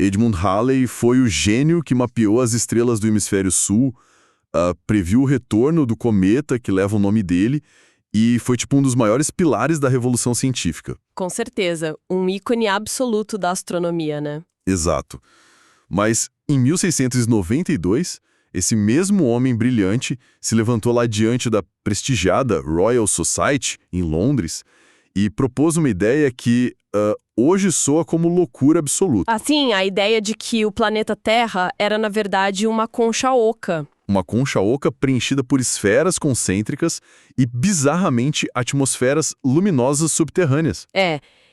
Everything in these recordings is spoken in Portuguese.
Edmund Halley foi o gênio que mapeou as estrelas do hemisfério sul, previu o retorno do cometa que leva o nome dele e foi tipo um dos maiores pilares da revolução científica. Com certeza, um ícone absoluto da astronomia, né? Exato. Mas em 1692, esse mesmo homem brilhante se levantou lá diante da prestigiada Royal Society, em Londres, e propôs uma ideia que hoje soa como loucura absoluta. Assim, a ideia de que o planeta Terra era, na verdade, uma concha oca. Uma concha oca preenchida por esferas concêntricas e, bizarramente, atmosferas luminosas subterrâneas.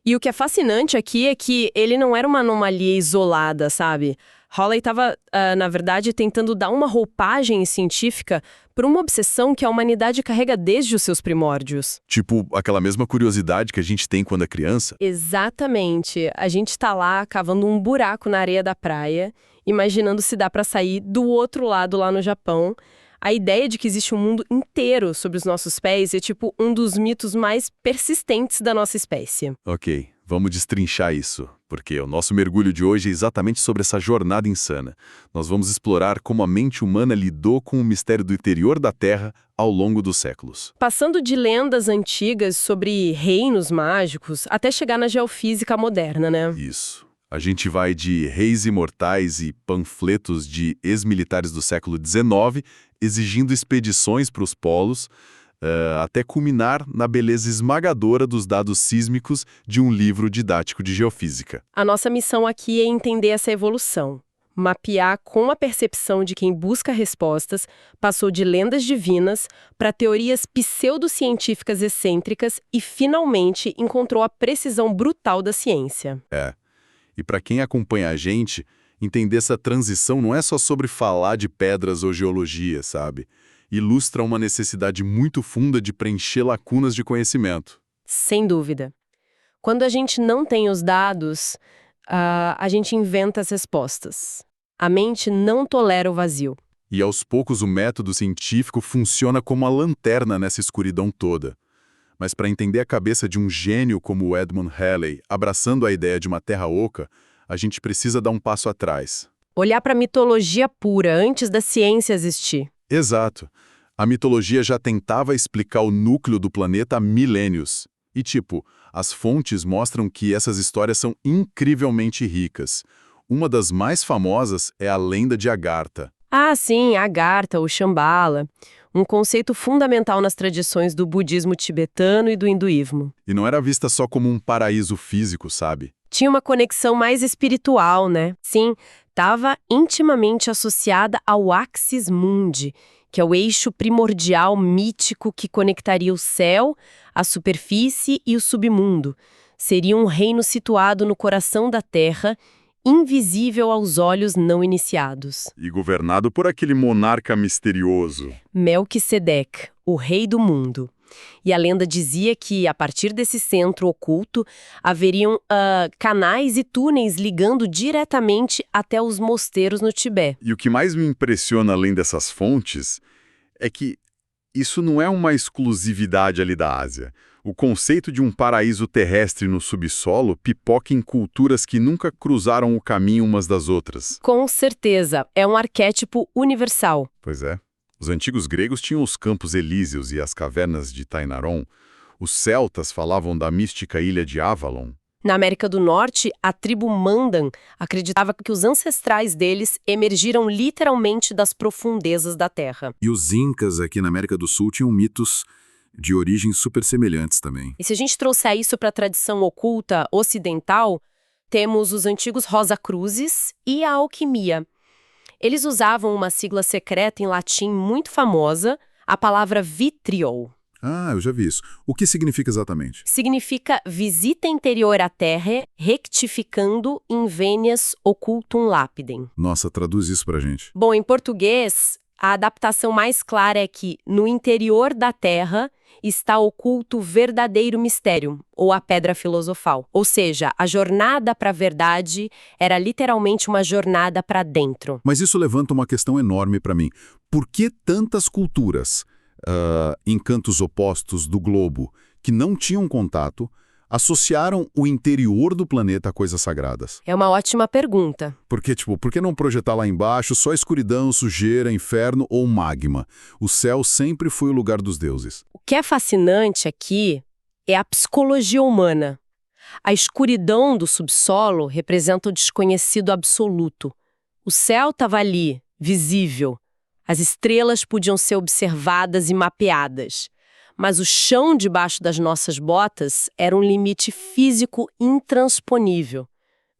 E o que é fascinante aqui é que ele não era uma anomalia isolada, sabe? Halley estava, na verdade, tentando dar uma roupagem científica para uma obsessão que a humanidade carrega desde os seus primórdios. Tipo, aquela mesma curiosidade que a gente tem quando é criança. Exatamente. A gente está lá cavando um buraco na areia da praia, imaginando se dá para sair do outro lado lá no Japão. A ideia de que existe um mundo inteiro sob os nossos pés é tipo um dos mitos mais persistentes da nossa espécie. Ok, vamos destrinchar isso, porque o nosso mergulho de hoje é exatamente sobre essa jornada insana. Nós vamos explorar como a mente humana lidou com o mistério do interior da Terra ao longo dos séculos. Passando de lendas antigas sobre reinos mágicos até chegar na geofísica moderna, né? Isso. A gente vai de reis imortais e panfletos de ex-militares do século XIX exigindo expedições para os polos, até culminar na beleza esmagadora dos dados sísmicos de um livro didático de geofísica. A nossa missão aqui é entender essa evolução. Mapear como a percepção de quem busca respostas passou de lendas divinas para teorias pseudocientíficas excêntricas e, finalmente, encontrou a precisão brutal da ciência. E para quem acompanha a gente, entender essa transição não é só sobre falar de pedras ou geologia, sabe? Ilustra uma necessidade muito funda de preencher lacunas de conhecimento. Sem dúvida. Quando a gente não tem os dados, a gente inventa as respostas. A mente não tolera o vazio. E aos poucos o método científico funciona como a lanterna nessa escuridão toda. Mas para entender a cabeça de um gênio como o Edmund Halley abraçando a ideia de uma terra oca, a gente precisa dar um passo atrás. Olhar para a mitologia pura antes da ciência existir. Exato. A mitologia já tentava explicar o núcleo do planeta há milênios. E as fontes mostram que essas histórias são incrivelmente ricas. Uma das mais famosas é a lenda de Agartha. Ah, sim, Agartha, ou Shambhala. Um conceito fundamental nas tradições do budismo tibetano e do hinduísmo. E não era vista só como um paraíso físico, sabe? Tinha uma conexão mais espiritual, né? Sim, estava intimamente associada ao Axis Mundi, que é o eixo primordial mítico que conectaria o céu, a superfície e o submundo. Seria um reino situado no coração da Terra, invisível aos olhos não iniciados. E governado por aquele monarca misterioso. Melquisedeque, o rei do mundo. E a lenda dizia que, a partir desse centro oculto, haveriam canais e túneis ligando diretamente até os mosteiros no Tibete. E o que mais me impressiona além dessas fontes é que isso não é uma exclusividade ali da Ásia. O conceito de um paraíso terrestre no subsolo pipoca em culturas que nunca cruzaram o caminho umas das outras. Com certeza, é um arquétipo universal. Pois é. Os antigos gregos tinham os campos elíseos e as cavernas de Tainaron. Os celtas falavam da mística ilha de Avalon. Na América do Norte, a tribo Mandan acreditava que os ancestrais deles emergiram literalmente das profundezas da Terra. E os incas aqui na América do Sul tinham mitos de origens super semelhantes também. E se a gente trouxer isso para a tradição oculta ocidental, temos os antigos Rosacruzes e a alquimia. Eles usavam uma sigla secreta em latim muito famosa, a palavra vitriol. Ah, eu já vi isso. O que significa exatamente? Significa visita interior à terra, rectificando invenias occultum lapidem. Nossa, traduz isso pra gente. Bom, em português, a adaptação mais clara é que no interior da terra está oculto o verdadeiro mistério, ou a pedra filosofal. Ou seja, a jornada para a verdade era literalmente uma jornada para dentro. Mas isso levanta uma questão enorme para mim. Por que tantas culturas, em cantos opostos do globo, que não tinham contato, associaram o interior do planeta a coisas sagradas. É uma ótima pergunta. Porque, por que não projetar lá embaixo só escuridão, sujeira, inferno ou magma? O céu sempre foi o lugar dos deuses. O que é fascinante aqui é a psicologia humana. A escuridão do subsolo representa o desconhecido absoluto. O céu estava ali, visível. As estrelas podiam ser observadas e mapeadas. Mas o chão debaixo das nossas botas era um limite físico intransponível.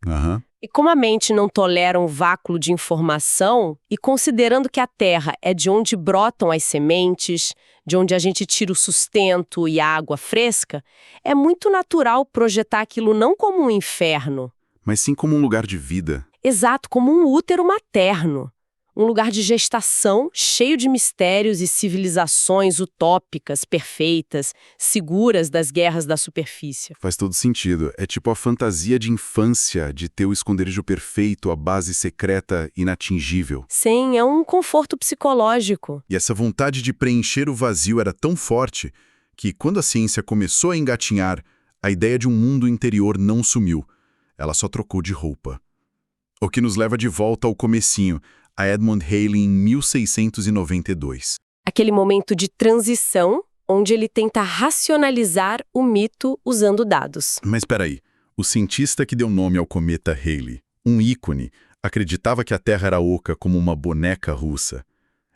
Aham. E como a mente não tolera um vácuo de informação, e considerando que a Terra é de onde brotam as sementes, de onde a gente tira o sustento e a água fresca, é muito natural projetar aquilo não como um inferno. Mas sim como um lugar de vida. Exato, como um útero materno. Um lugar de gestação cheio de mistérios e civilizações utópicas, perfeitas, seguras das guerras da superfície. Faz todo sentido. É tipo a fantasia de infância de ter o esconderijo perfeito, a base secreta, inatingível. Sim, é um conforto psicológico. E essa vontade de preencher o vazio era tão forte que, quando a ciência começou a engatinhar, a ideia de um mundo interior não sumiu. Ela só trocou de roupa. O que nos leva de volta ao comecinho, a Edmund Halley em 1692. Aquele momento de transição, onde ele tenta racionalizar o mito usando dados. Mas peraí, o cientista que deu nome ao cometa Halley, um ícone, acreditava que a Terra era oca como uma boneca russa.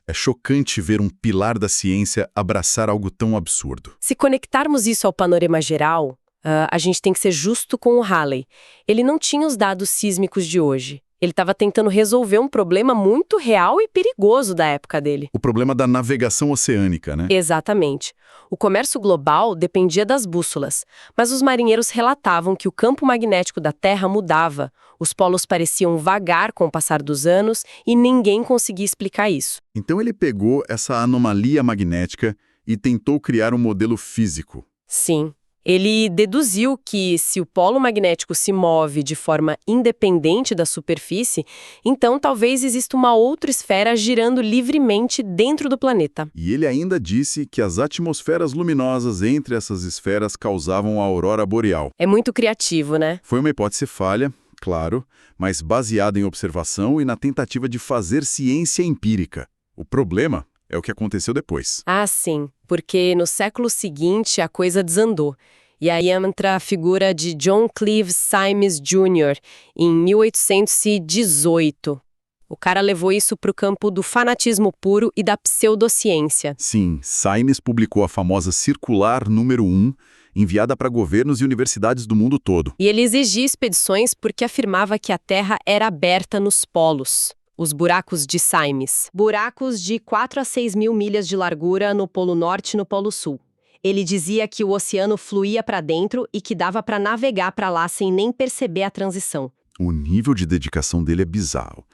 É chocante ver um pilar da ciência abraçar algo tão absurdo. Se conectarmos isso ao panorama geral, a gente tem que ser justo com o Halley. Ele não tinha os dados sísmicos de hoje. Ele estava tentando resolver um problema muito real e perigoso da época dele. O problema da navegação oceânica, né? Exatamente. O comércio global dependia das bússolas, mas os marinheiros relatavam que o campo magnético da Terra mudava, os polos pareciam vagar com o passar dos anos e ninguém conseguia explicar isso. Então ele pegou essa anomalia magnética e tentou criar um modelo físico. Sim. Ele deduziu que, se o polo magnético se move de forma independente da superfície, então talvez exista uma outra esfera girando livremente dentro do planeta. E ele ainda disse que as atmosferas luminosas entre essas esferas causavam a aurora boreal. É muito criativo, né? Foi uma hipótese falha, claro, mas baseada em observação e na tentativa de fazer ciência empírica. O problema é o que aconteceu depois. Ah, sim, porque no século seguinte a coisa desandou. E aí entra a figura de John Cleves Symes Jr., em 1818. O cara levou isso para o campo do fanatismo puro e da pseudociência. Sim, Symes publicou a famosa Circular número 1, enviada para governos e universidades do mundo todo. E ele exigia expedições porque afirmava que a Terra era aberta nos polos. Os buracos de Symes. Buracos de 4 a 6 mil milhas de largura no Polo Norte e no Polo Sul. Ele dizia que o oceano fluía para dentro e que dava para navegar para lá sem nem perceber a transição. O nível de dedicação dele é bizarro.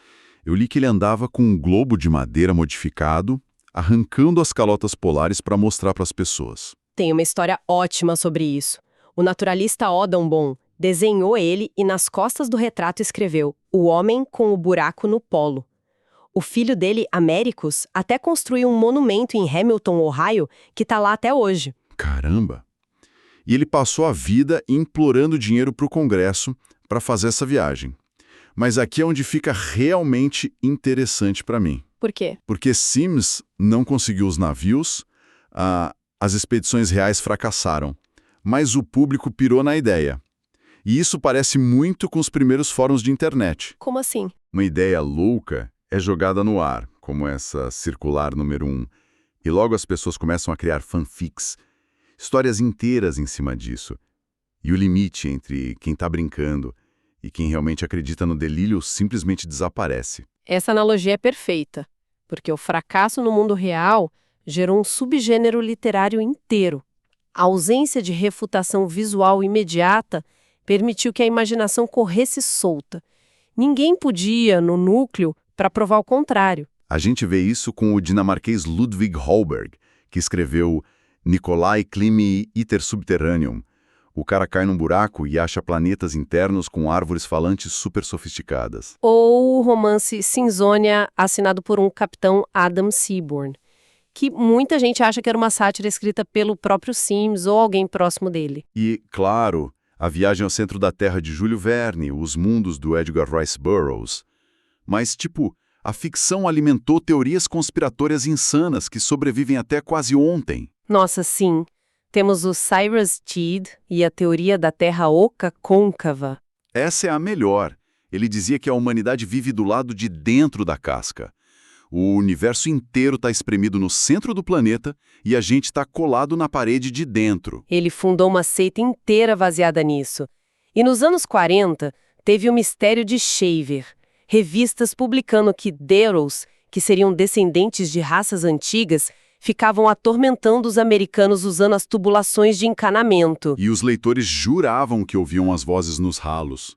Eu li que ele andava com um globo de madeira modificado, arrancando as calotas polares para mostrar para as pessoas. Tem uma história ótima sobre isso. O naturalista Odom desenhou ele e nas costas do retrato escreveu "O homem com o buraco no polo". O filho dele, Américus, até construiu um monumento em Hamilton, Ohio, que está lá até hoje. Caramba! E ele passou a vida implorando dinheiro para o Congresso para fazer essa viagem. Mas aqui é onde fica realmente interessante para mim. Por quê? Porque Symes não conseguiu os navios, as expedições reais fracassaram, mas o público pirou na ideia. E isso parece muito com os primeiros fóruns de internet. Como assim? Uma ideia louca é jogada no ar, como essa Circular número 1, e logo as pessoas começam a criar fanfics, histórias inteiras em cima disso. E o limite entre quem está brincando e quem realmente acredita no delírio simplesmente desaparece. Essa analogia é perfeita, porque o fracasso no mundo real gerou um subgênero literário inteiro. A ausência de refutação visual imediata permitiu que a imaginação corresse solta. Ninguém podia, no núcleo, para provar o contrário. A gente vê isso com o dinamarquês Ludwig Holberg, que escreveu Nicolai Klimi Iter Subterraneum. O cara cai num buraco e acha planetas internos com árvores falantes super sofisticadas. Ou o romance Cinzônia, assinado por um capitão Adam Seaborn, que muita gente acha que era uma sátira escrita pelo próprio Sims ou alguém próximo dele. E, claro, A Viagem ao Centro da Terra de Júlio Verne, Os Mundos do Edgar Rice Burroughs. Mas, a ficção alimentou teorias conspiratórias insanas que sobrevivem até quase ontem. Nossa, sim. Temos o Cyrus Teed e a teoria da Terra oca côncava. Essa é a melhor. Ele dizia que a humanidade vive do lado de dentro da casca. O universo inteiro está espremido no centro do planeta e a gente está colado na parede de dentro. Ele fundou uma seita inteira baseada nisso. E nos anos 40, teve o mistério de Shaver, revistas publicando que Deros, que seriam descendentes de raças antigas, ficavam atormentando os americanos usando as tubulações de encanamento. E os leitores juravam que ouviam as vozes nos ralos.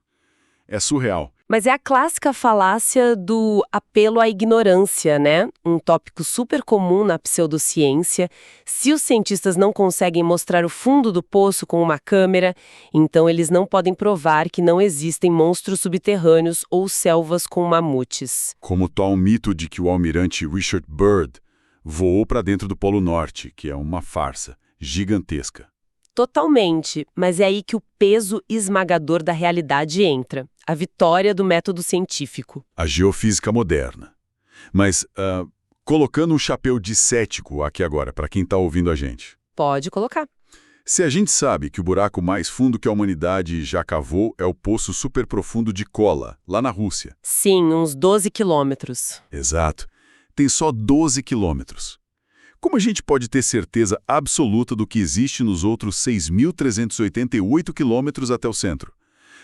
É surreal. Mas é a clássica falácia do apelo à ignorância, né? Um tópico super comum na pseudociência. Se os cientistas não conseguem mostrar o fundo do poço com uma câmera, então eles não podem provar que não existem monstros subterrâneos ou selvas com mamutes. Como o tal mito de que o almirante Richard Byrd voou para dentro do Polo Norte, que é uma farsa gigantesca. Totalmente, mas é aí que o peso esmagador da realidade entra. A vitória do método científico. A geofísica moderna. Mas, colocando um chapéu de cético aqui agora, para quem está ouvindo a gente. Pode colocar. Se a gente sabe que o buraco mais fundo que a humanidade já cavou é o poço superprofundo de Kola, lá na Rússia. Sim, uns 12 quilômetros. Exato. Tem só 12 quilômetros. Como a gente pode ter certeza absoluta do que existe nos outros 6.388 quilômetros até o centro?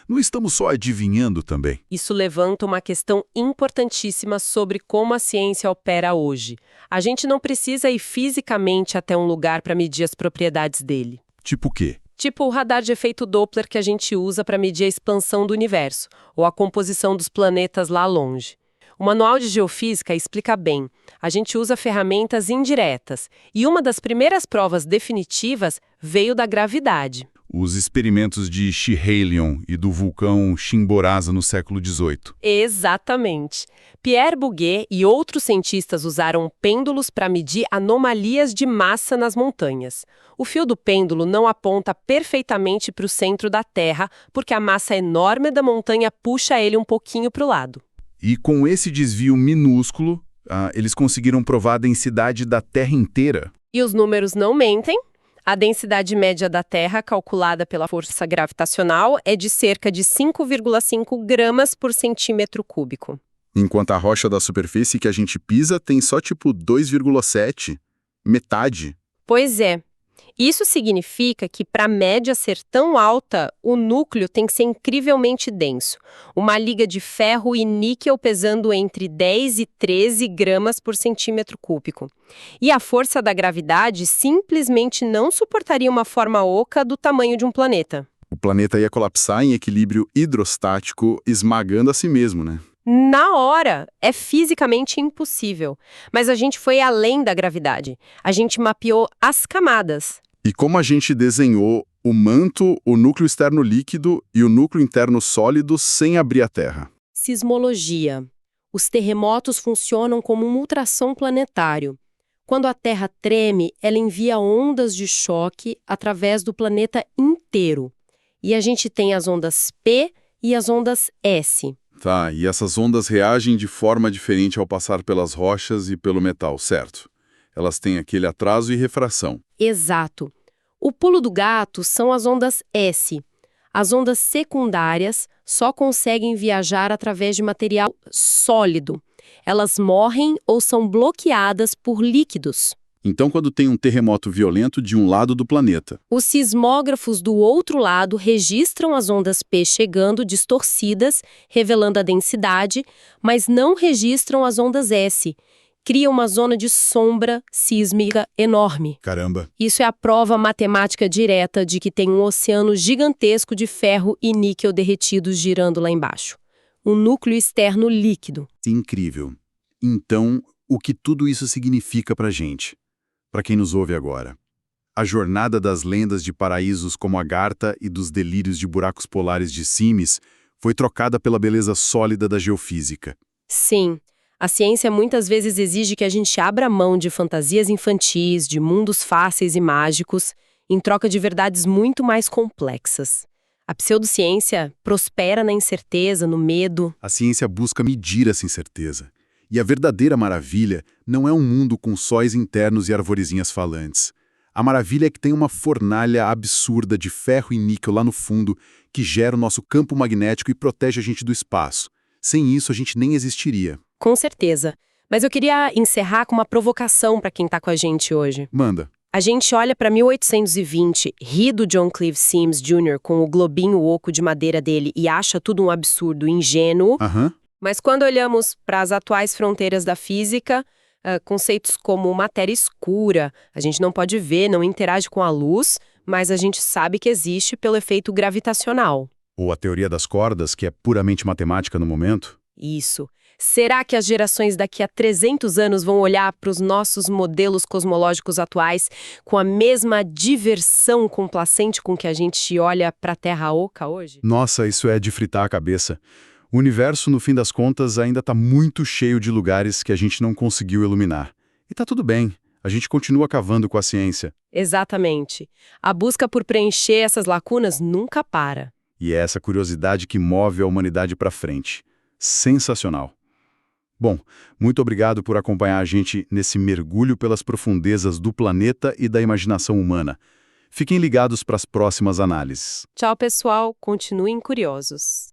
Não estamos só adivinhando também. Isso levanta uma questão importantíssima sobre como a ciência opera hoje. A gente não precisa ir fisicamente até um lugar para medir as propriedades dele. Tipo o quê? Tipo o radar de efeito Doppler que a gente usa para medir a expansão do universo, ou a composição dos planetas lá longe. O Manual de Geofísica explica bem. A gente usa ferramentas indiretas, e uma das primeiras provas definitivas veio da gravidade. Os experimentos de Schiehallion e do vulcão Chimborazo no século XVIII. Exatamente. Pierre Bouguer e outros cientistas usaram pêndulos para medir anomalias de massa nas montanhas. O fio do pêndulo não aponta perfeitamente para o centro da Terra, porque a massa enorme da montanha puxa ele um pouquinho para o lado. E com esse desvio minúsculo, eles conseguiram provar a densidade da Terra inteira. E os números não mentem. A densidade média da Terra, calculada pela força gravitacional, é de cerca de 5,5 gramas por centímetro cúbico. Enquanto a rocha da superfície que a gente pisa tem só 2,7, metade. Pois é. Isso significa que, para a média ser tão alta, o núcleo tem que ser incrivelmente denso. Uma liga de ferro e níquel pesando entre 10 e 13 gramas por centímetro cúbico. E a força da gravidade simplesmente não suportaria uma forma oca do tamanho de um planeta. O planeta ia colapsar em equilíbrio hidrostático, esmagando a si mesmo, né? Na hora, é fisicamente impossível. Mas a gente foi além da gravidade. A gente mapeou as camadas. E como a gente desenhou o manto, o núcleo externo líquido e o núcleo interno sólido sem abrir a Terra. Sismologia. Os terremotos funcionam como um ultrassom planetário. Quando a Terra treme, ela envia ondas de choque através do planeta inteiro. E a gente tem as ondas P e as ondas S. Tá, e essas ondas reagem de forma diferente ao passar pelas rochas e pelo metal, certo? Elas têm aquele atraso e refração. Exato. O pulo do gato são as ondas S. As ondas secundárias só conseguem viajar através de material sólido. Elas morrem ou são bloqueadas por líquidos. Então, quando tem um terremoto violento de um lado do planeta, os sismógrafos do outro lado registram as ondas P chegando distorcidas, revelando a densidade, mas não registram as ondas S. Cria uma zona de sombra sísmica enorme. Caramba! Isso é a prova matemática direta de que tem um oceano gigantesco de ferro e níquel derretidos girando lá embaixo. Um núcleo externo líquido. Incrível. Então, o que tudo isso significa pra gente? Para quem nos ouve agora. A jornada das lendas de paraísos como Agartha e dos delírios de buracos polares de Simis foi trocada pela beleza sólida da geofísica. Sim. A ciência muitas vezes exige que a gente abra mão de fantasias infantis, de mundos fáceis e mágicos, em troca de verdades muito mais complexas. A pseudociência prospera na incerteza, no medo. A ciência busca medir essa incerteza. E a verdadeira maravilha não é um mundo com sóis internos e arvorezinhas falantes. A maravilha é que tem uma fornalha absurda de ferro e níquel lá no fundo que gera o nosso campo magnético e protege a gente do espaço. Sem isso, a gente nem existiria. Com certeza. Mas eu queria encerrar com uma provocação para quem está com a gente hoje. Manda. A gente olha para 1820, ri do John Clive Sims Jr. com o globinho oco de madeira dele e acha tudo um absurdo ingênuo. Mas quando olhamos para as atuais fronteiras da física, conceitos como matéria escura, a gente não pode ver, não interage com a luz, mas a gente sabe que existe pelo efeito gravitacional. Ou a teoria das cordas, que é puramente matemática no momento. Isso. Será que as gerações daqui a 300 anos vão olhar para os nossos modelos cosmológicos atuais com a mesma diversão complacente com que a gente olha para a Terra oca hoje? Nossa, isso é de fritar a cabeça. O universo, no fim das contas, ainda está muito cheio de lugares que a gente não conseguiu iluminar. E tá tudo bem, a gente continua cavando com a ciência. Exatamente. A busca por preencher essas lacunas nunca para. E é essa curiosidade que move a humanidade para frente. Sensacional. Bom, muito obrigado por acompanhar a gente nesse mergulho pelas profundezas do planeta e da imaginação humana. Fiquem ligados para as próximas análises. Tchau, pessoal. Continuem curiosos.